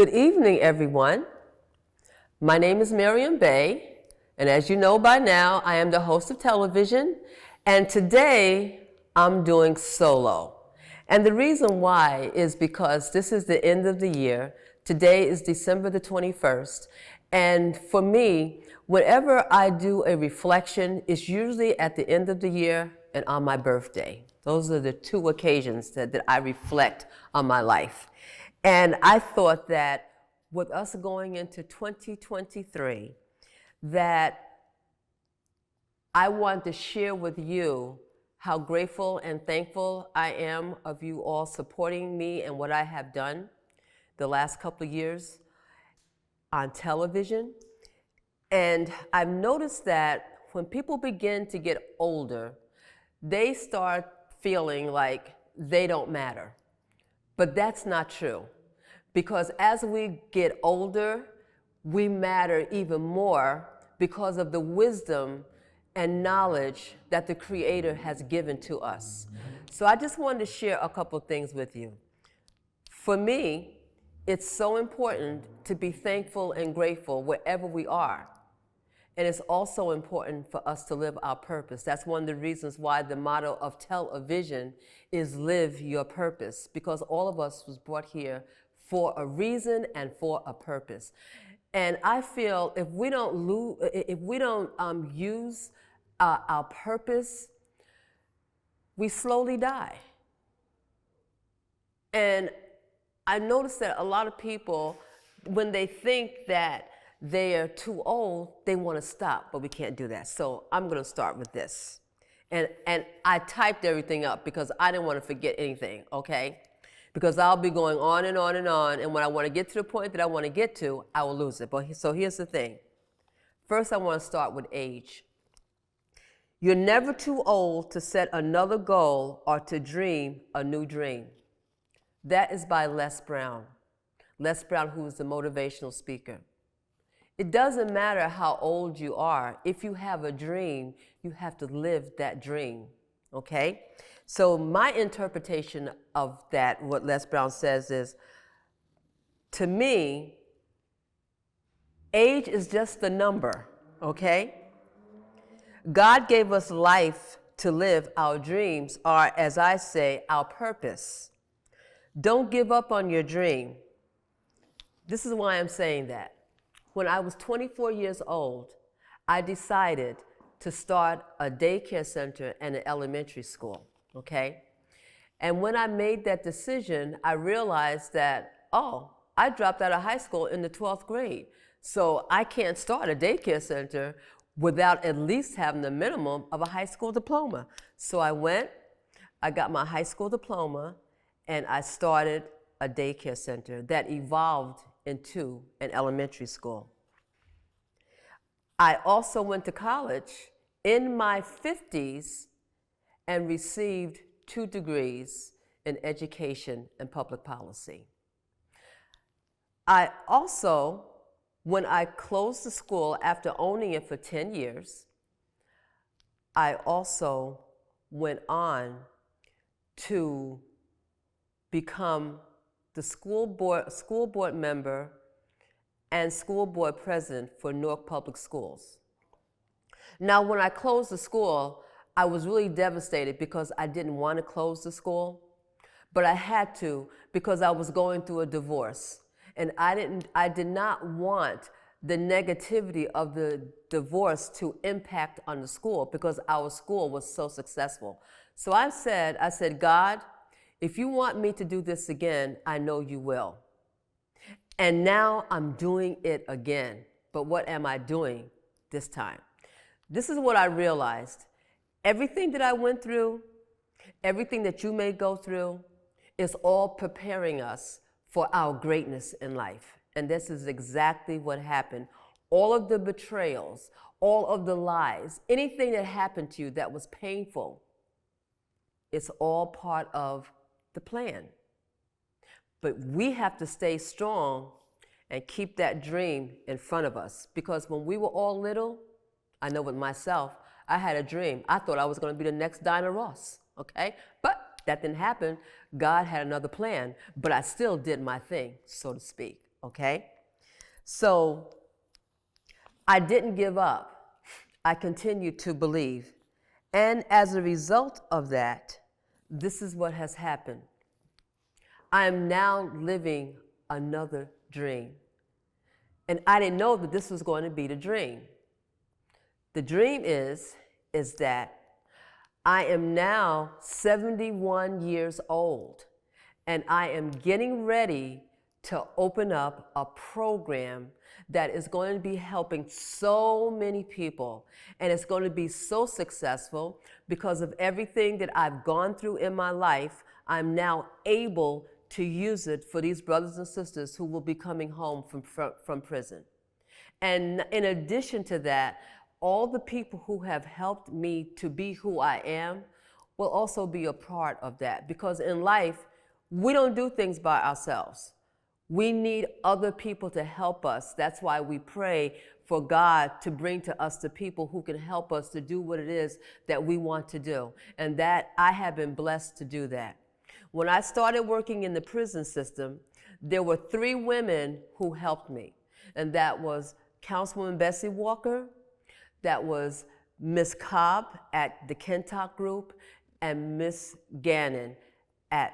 Good evening, everyone. My name is Maryam, and as you know by now, I am the host of television, and today I'm doing solo. And the reason why is because this is the end of the year. Today is December the 21st, and for me, whenever I do a reflection, it's usually at the end of the year and on my birthday. Those are the two occasions that I reflect on my life. And I thought that with us going into 2023, that I want to share with you how grateful and thankful I am of you all supporting me and what I have done the last couple of years on television. And I've noticed that when people begin to get older, they start feeling like they don't matter. But that's not true, because as we get older, we matter even more because of the wisdom and knowledge that the Creator has given to us. So I just wanted to share a couple things with you. For me, it's so important to be thankful and grateful wherever we are. And it's also important for us to live our purpose. That's one of the reasons why the motto of television is live your purpose, because all of us was brought here for a reason and for a purpose. And I feel if we don't use our purpose, we slowly die. And I noticed that a lot of people, when they think that they are too old, they want to stop, but we can't do that. So I'm going to start with this. And I typed everything up because I didn't want to forget anything, okay? Because I'll be going on and on and on, and when I want to get to the point that I want to get to, I will lose it. So here's the thing. First, I want to start with age. You're never too old to set another goal or to dream a new dream. That is by Les Brown. Les Brown, who is the motivational speaker. It doesn't matter how old you are. If you have a dream, you have to live that dream, okay? So my interpretation of that, what Les Brown says is, to me, age is just a number, okay? God gave us life to live our dreams, or as I say, our purpose. Don't give up on your dream. This is why I'm saying that. When I was 24 years old, I decided to start a daycare center and an elementary school, okay? And when I made that decision, I realized that, I dropped out of high school in the 12th grade. So I can't start a daycare center without at least having the minimum of a high school diploma. So I got my high school diploma, and I started a daycare center that evolved into an elementary school. I also went to college in my 50s and received 2 degrees in education and public policy. I also, when I closed the school after owning it for 10 years, I also went on to become the school board member and school board president for Newark Public Schools. Now, when I closed the school, I was really devastated because I didn't want to close the school, but I had to because I was going through a divorce. And I did not want the negativity of the divorce to impact on the school because our school was so successful. So I said, God, if you want me to do this again, I know you will. And now I'm doing it again. But what am I doing this time? This is what I realized. Everything that I went through, everything that you may go through, is all preparing us for our greatness in life. And this is exactly what happened. All of the betrayals, all of the lies, anything that happened to you that was painful, it's all part of the plan. But we have to stay strong and keep that dream in front of us. Because when we were all little, I know with myself, I had a dream. I thought I was going to be the next Dinah Ross, okay? But that didn't happen. God had another plan, but I still did my thing, so to speak, okay? So I didn't give up. I continued to believe. And as a result of that, this is what has happened. I am now living another dream. And I didn't know that this was going to be the dream. The dream is that I am now 71 years old, and I am getting ready to open up a program that is going to be helping so many people. And it's going to be so successful because of everything that I've gone through in my life. I'm now able to use it for these brothers and sisters who will be coming home from prison. And in addition to that, all the people who have helped me to be who I am will also be a part of that. Because in life, we don't do things by ourselves. We need other people to help us. That's why we pray for God to bring to us the people who can help us to do what it is that we want to do. And that I have been blessed to do that. When I started working in the prison system, there were 3 women who helped me. And that was Councilwoman Bessie Walker, that was Miss Cobb at the Kentuck Group, and Miss Gannon at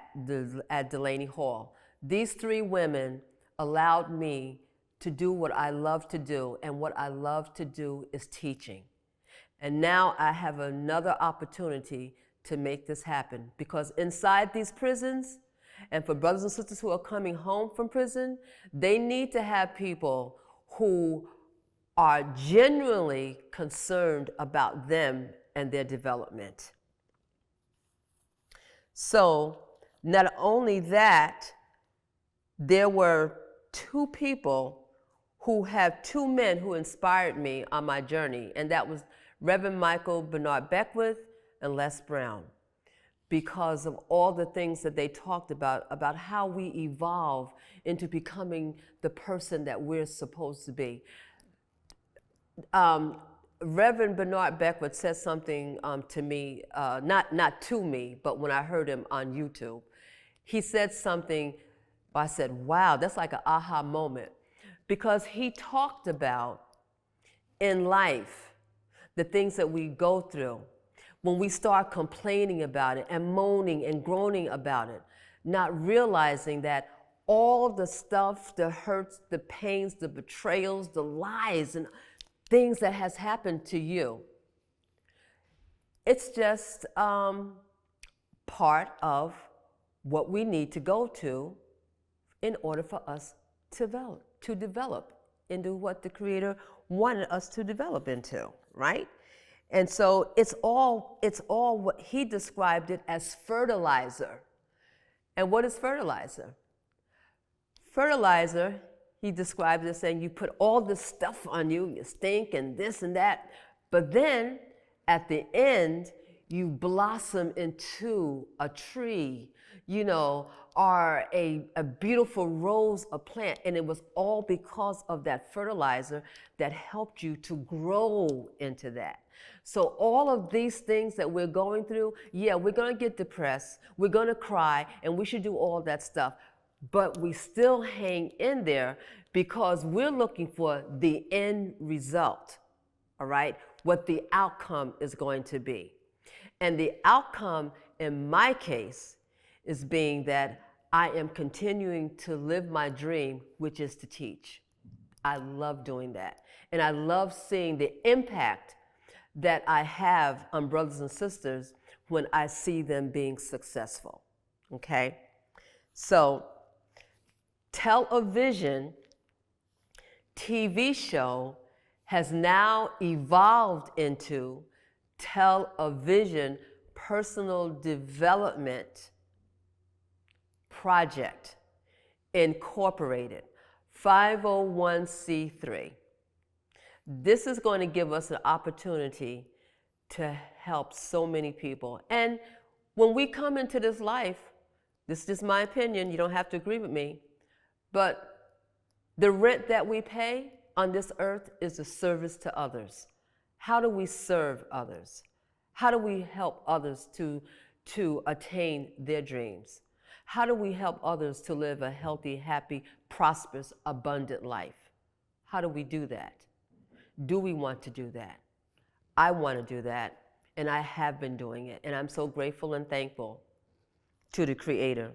Delaney Hall. These 3 women allowed me to do what I love to do, and what I love to do is teaching. And now I have another opportunity to make this happen, because inside these prisons, and for brothers and sisters who are coming home from prison, they need to have people who are genuinely concerned about them and their development. So not only that, there were 2 people who have 2 men who inspired me on my journey, and that was Reverend Michael Bernard Beckwith and Les Brown, because of all the things that they talked about how we evolve into becoming the person that we're supposed to be. Reverend Bernard Beckwith said something to me, not to me, but when I heard him on YouTube. He said something, I said, wow, that's like an aha moment. Because he talked about in life, the things that we go through, when we start complaining about it and moaning and groaning about it, not realizing that all the stuff, the hurts, the pains, the betrayals, the lies, and things that has happened to you, it's just part of what we need to go to in order for us to develop into what the Creator wanted us to develop into, right? And so it's all what he described it as fertilizer. And what is fertilizer? Fertilizer, he describes it as saying you put all this stuff on you, you stink and this and that, but then at the end, you blossom into a tree, or a beautiful rose, a plant. And it was all because of that fertilizer that helped you to grow into that. So all of these things that we're going through, yeah, we're going to get depressed, we're going to cry, and we should do all that stuff. But we still hang in there because we're looking for the end result, all right? What the outcome is going to be. And the outcome in my case is being that I am continuing to live my dream, which is to teach. I love doing that. And I love seeing the impact that I have on brothers and sisters when I see them being successful, okay? So, television TV show has now evolved into television personal development project incorporated, 501c3. This is going to give us an opportunity to help so many people. And when we come into this life, this is just my opinion, you don't have to agree with me, but the rent that we pay on this earth is a service to others. How do we serve others? How do we help others to attain their dreams? How do we help others to live a healthy, happy, prosperous, abundant life? How do we do that? Do we want to do that? I want to do that, and I have been doing it, and I'm so grateful and thankful to the Creator.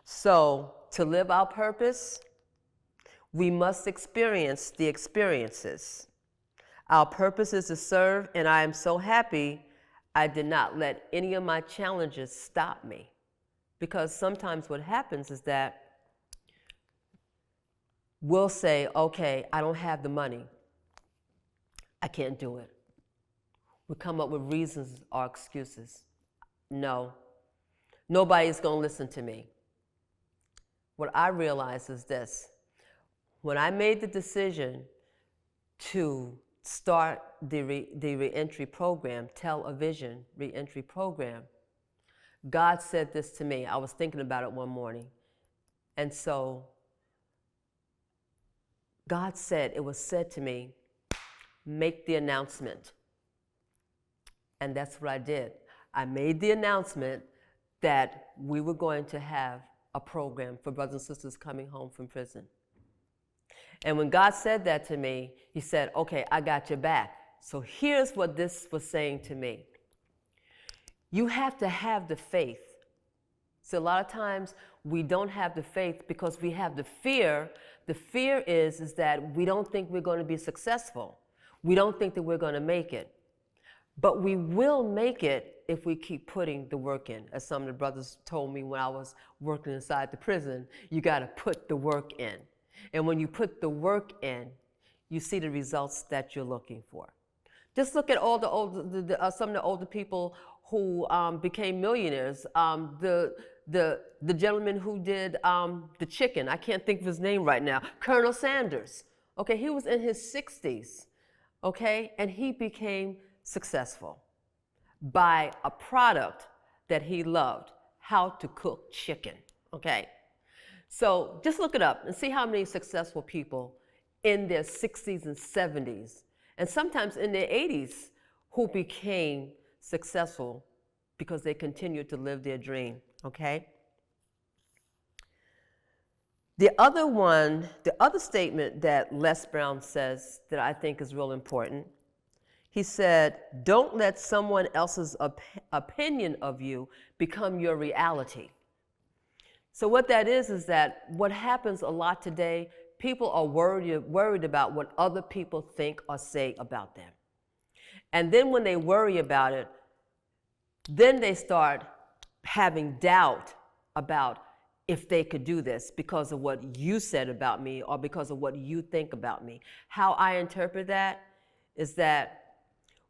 So, to live our purpose, we must experience the experiences. Our purpose is to serve, and I am so happy I did not let any of my challenges stop me. Because sometimes what happens is that we'll say, okay, I don't have the money. I can't do it. We come up with reasons or excuses. No, nobody's going to listen to me. What I realize is this. When I made the decision to start the reentry program, television reentry program, God said this to me. I was thinking about it one morning. And so God said, it was said to me, make the announcement. And that's what I did. I made the announcement that we were going to have a program for brothers and sisters coming home from prison. And when God said that to me, he said, okay, I got your back. So here's what this was saying to me. You have to have the faith. So a lot of times we don't have the faith because we have the fear. The fear is that we don't think we're going to be successful. We don't think that we're going to make it. But we will make it if we keep putting the work in. As some of the brothers told me when I was working inside the prison, you got to put the work in. And when you put the work in, you see the results that you're looking for. Just look at all some of the older people who became millionaires. The gentleman who did the chicken, I can't think of his name right now, Colonel Sanders. Okay, he was in his 60s, okay, and he became successful by a product that he loved, how to cook chicken, okay? So just look it up and see how many successful people in their 60s and 70s, and sometimes in their 80s, who became successful because they continued to live their dream, okay? The other statement that Les Brown says that I think is real important, he said, don't let someone else's opinion of you become your reality. So what that is that what happens a lot today, people are worried about what other people think or say about them. And then when they worry about it, then they start having doubt about if they could do this because of what you said about me or because of what you think about me. How I interpret that is that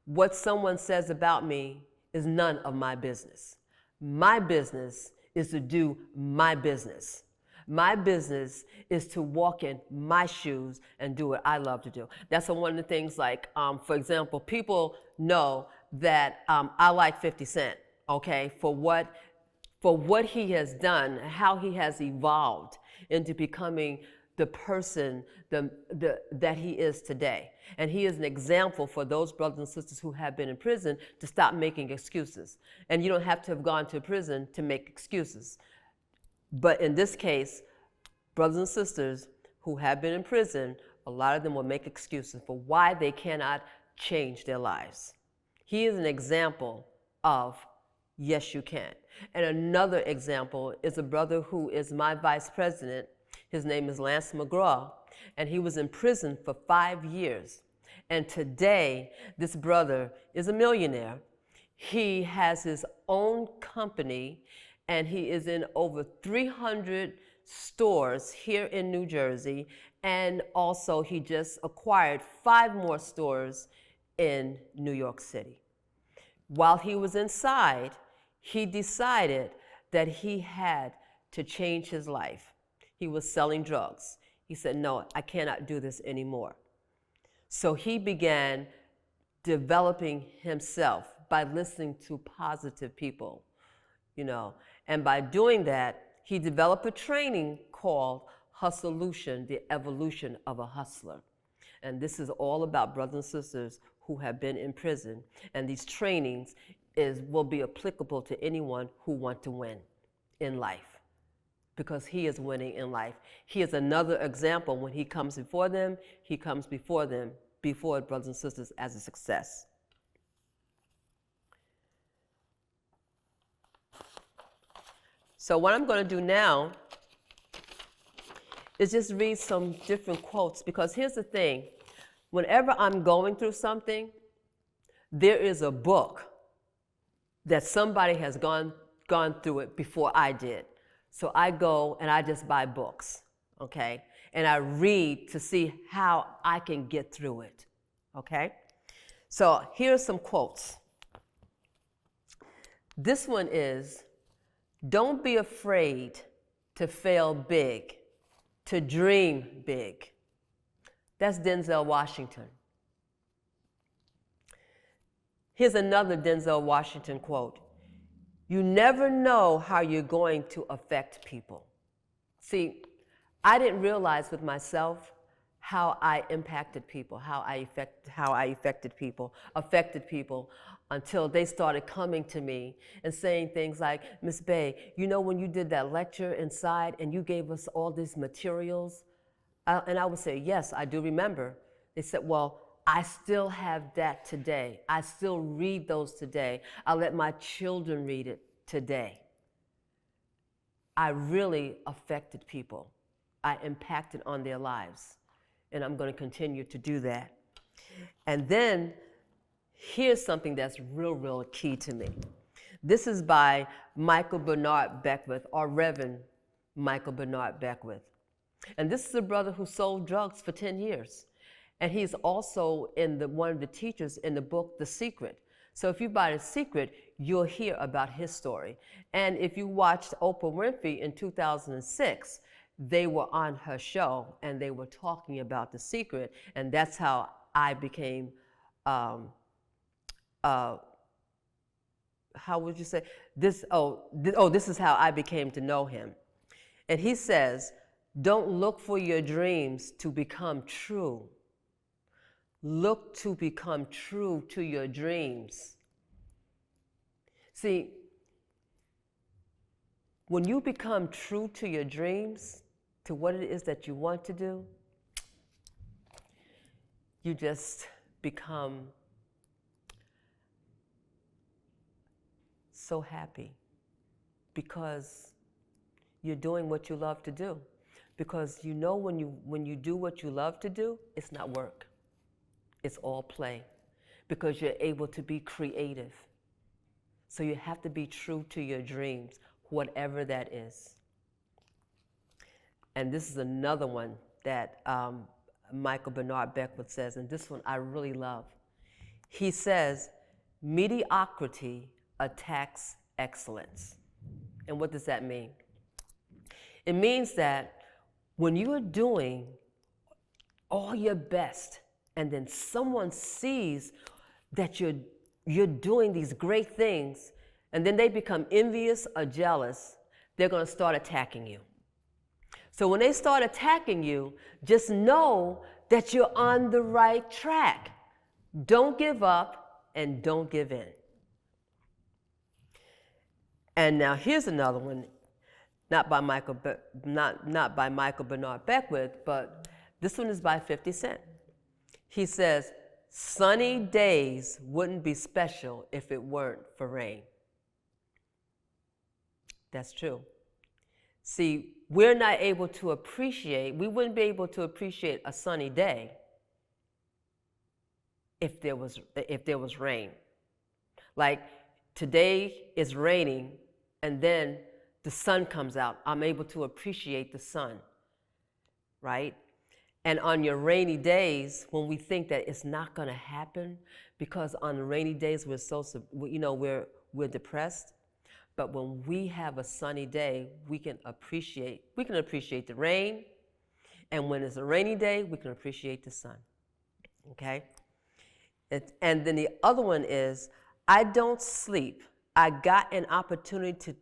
what someone says about me is none of my business. My business is to do my business. My business is to walk in my shoes and do what I love to do. That's one of the things like, for example, people know that I like 50 Cent, okay, for what he has done, how he has evolved into becoming the person that he is today. And he is an example for those brothers and sisters who have been in prison to stop making excuses. And you don't have to have gone to prison to make excuses. But in this case, brothers and sisters who have been in prison, a lot of them will make excuses for why they cannot change their lives. He is an example of, yes, you can. And another example is a brother who is my vice president. His name is Lance McGraw, and he was in prison for 5 years. And today, this brother is a millionaire. He has his own company, and he is in over 300 stores here in New Jersey, and also he just acquired 5 more stores in New York City. While he was inside, he decided that he had to change his life. He was selling drugs. He said, no, I cannot do this anymore. So he began developing himself by listening to positive people, and by doing that, he developed a training called Hustlelution, the evolution of a hustler. And this is all about brothers and sisters who have been in prison. And these trainings will be applicable to anyone who wants to win in life, because he is winning in life. He is another example. When he comes before them, he comes before them, before brothers and sisters, as a success. So what I'm going to do now is just read some different quotes, because here's the thing. Whenever I'm going through something, there is a book that somebody has gone through it before I did. So I go and I just buy books, okay? And I read to see how I can get through it, okay? So here's some quotes. This one is, don't be afraid to fail big, to dream big. That's Denzel Washington. Here's another Denzel Washington quote. You never know how you're going to affect people. See, I didn't realize with myself how I impacted people, how I affected people until they started coming to me and saying things like, Miss Bay, you know when you did that lecture inside and you gave us all these materials? And I would say, yes, I do remember. They said, well, I still have that today. I still read those today. I let my children read it today. I really affected people. I impacted on their lives. And I'm going to continue to do that. And then here's something that's real key to me. This is by Michael Bernard Beckwith, or Reverend Michael Bernard Beckwith. And this is a brother who sold drugs for 10 years. And he's also one of the teachers in the book, The Secret. So if you buy The Secret, you'll hear about his story. And if you watched Oprah Winfrey in 2006, they were on her show and they were talking about The Secret. And that's how I became, how would you say? This is how I became to know him. And he says, don't look for your dreams to become true. Look to become true to your dreams. See, when you become true to your dreams, to what it is that you want to do, you just become so happy because you're doing what you love to do. Because you know when you do what you love to do, it's not work. It's all play, because you're able to be creative. So you have to be true to your dreams, whatever that is. And this is another one that Michael Bernard Beckwith says, and this one I really love. He says, mediocrity attacks excellence. And what does that mean? It means that when you are doing all your best, and then someone sees that you're doing these great things, and then they become envious or jealous, they're going to start attacking you. So when they start attacking you, just know that you're on the right track. Don't give up and don't give in. And now here's another one, not by Michael Bernard Beckwith, but this one is by 50 Cent. He says, sunny days wouldn't be special if it weren't for rain. That's true. See, we wouldn't be able to appreciate a sunny day if there was rain. Like today is raining and then the sun comes out. I'm able to appreciate the sun, right? And on your rainy days, when we think that it's not going to happen, because on the rainy days we're depressed. But when we have a sunny day, we can appreciate the rain, and when it's a rainy day, we can appreciate the sun. Okay. And then the other one is, I don't sleep. I got an opportunity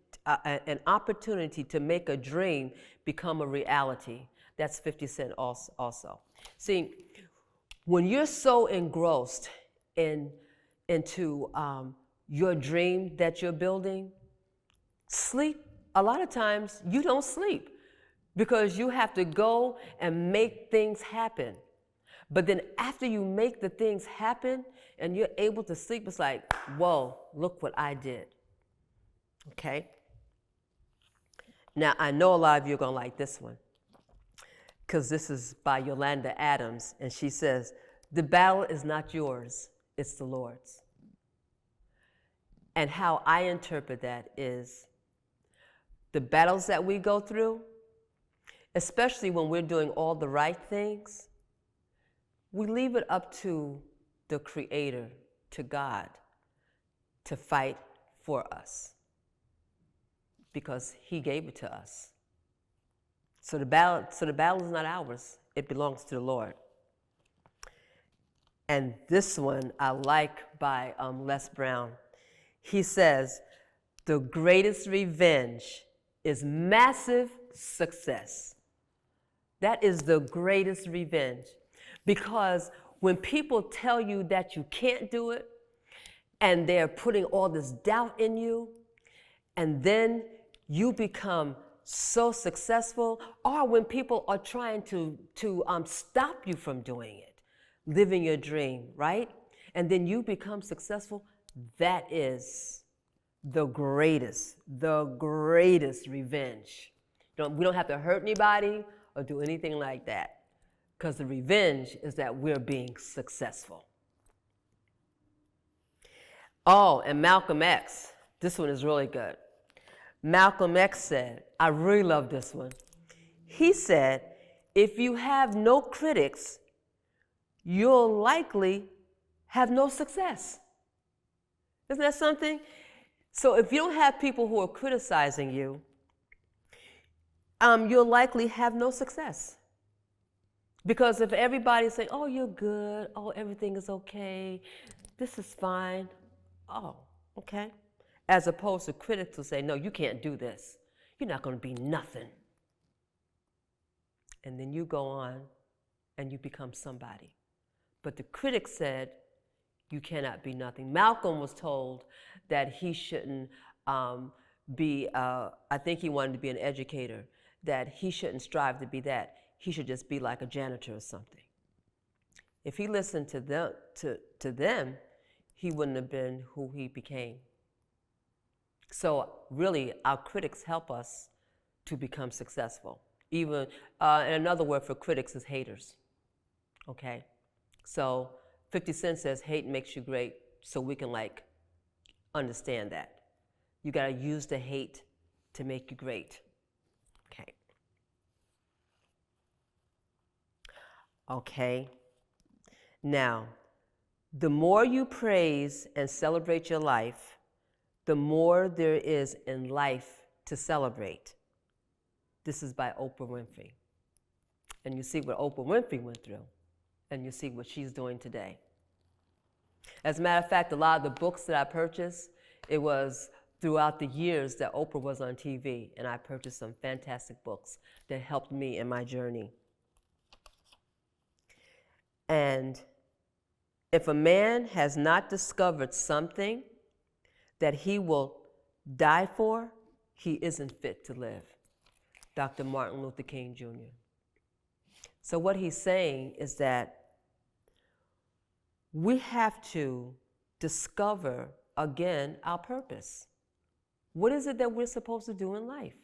to make a dream become a reality. That's 50 Cent also. See, When you're so engrossed into your dream that you're building, sleep, a lot of times you don't sleep because you have to go and make things happen. But then after you make the things happen and you're able to sleep, it's like, whoa, look what I did. Okay? Now, I know a lot of you are going to like this one because this is by Yolanda Adams, and she says, the battle is not yours, it's the Lord's. And how I interpret that is the battles that we go through, especially when we're doing all the right things, we leave it up to the Creator, to God, to fight for us because He gave it to us. So the battle is not ours, it belongs to the Lord. And this one I like by Les Brown. He says, the greatest revenge is massive success. That is the greatest revenge. Because when people tell you that you can't do it, and they're putting all this doubt in you, and then you become so successful, or when people are trying to stop you from doing it, living your dream, right? And then you become successful, that is the greatest revenge. We don't have to hurt anybody or do anything like that, because the revenge is that we're being successful. Oh, and Malcolm X, this one is really good. Malcolm X said, I really love this one. He said, if you have no critics, you'll likely have no success. Isn't that something? So if you don't have people who are criticizing you, you'll likely have no success. Because if everybody's saying, oh, you're good, oh, everything is okay, this is fine, oh, okay. As opposed to critics who say, no, you can't do this. You're not going to be nothing. And then you go on and you become somebody. But the critics said, you cannot be nothing. Malcolm was told that he shouldn't be, I think he wanted to be an educator, that he shouldn't strive to be that. He should just be like a janitor or something. If he listened to them, he wouldn't have been who he became. So really, our critics help us to become successful. Even, and another word for critics is haters, okay? So 50 Cent says hate makes you great, so we can understand that. You gotta use the hate to make you great, okay? Okay, now, the more you praise and celebrate your life, the more there is in life to celebrate. This is by Oprah Winfrey. And you see what Oprah Winfrey went through, and you see what she's doing today. As a matter of fact, a lot of the books that I purchased, it was throughout the years that Oprah was on TV, and I purchased some fantastic books that helped me in my journey. And if a man has not discovered something that he will die for, he isn't fit to live. Dr. Martin Luther King Jr. So what he's saying is that we have to discover again our purpose. What is it that we're supposed to do in life?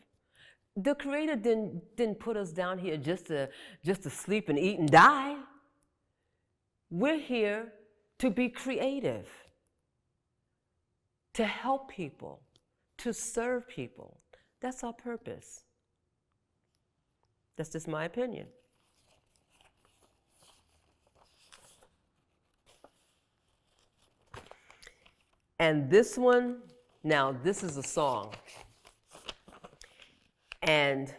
The Creator didn't put us down here just to sleep and eat and die. We're here to be creative, to help people, to serve people. That's our purpose. That's just my opinion. And this one, now this is a song. And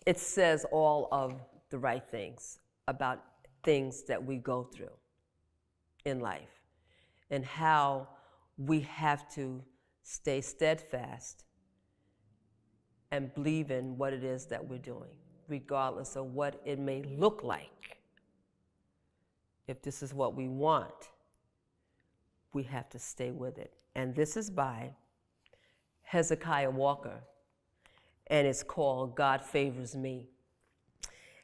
it says all of the right things about things that we go through in life and how we have to stay steadfast and believe in what it is that we're doing, regardless of what it may look like. if this is what we want, we have to stay with it. And this is by Hezekiah Walker, and it's called God Favors Me.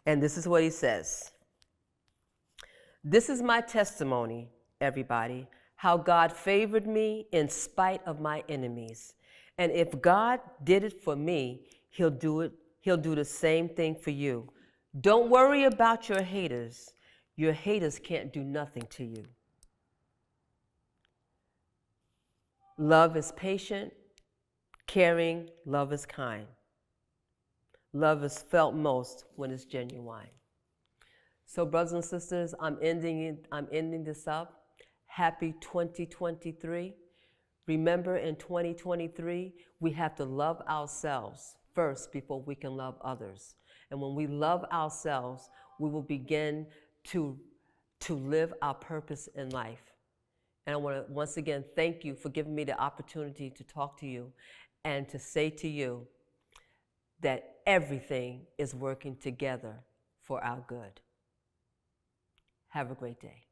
And this is what he says. This is my testimony, everybody, how God favored me in spite of my enemies. And if God did it for me, he'll do the same thing for you. Don't worry about your haters. Your haters can't do nothing to you. Love is patient, caring, love is kind. Love is felt most when it's genuine. So brothers and sisters, I'm ending this up. Happy 2023. Remember, in 2023, we have to love ourselves first before we can love others. And when we love ourselves, we will begin to live our purpose in life. And I want to once again thank you for giving me the opportunity to talk to you and to say to you that everything is working together for our good. Have a great day.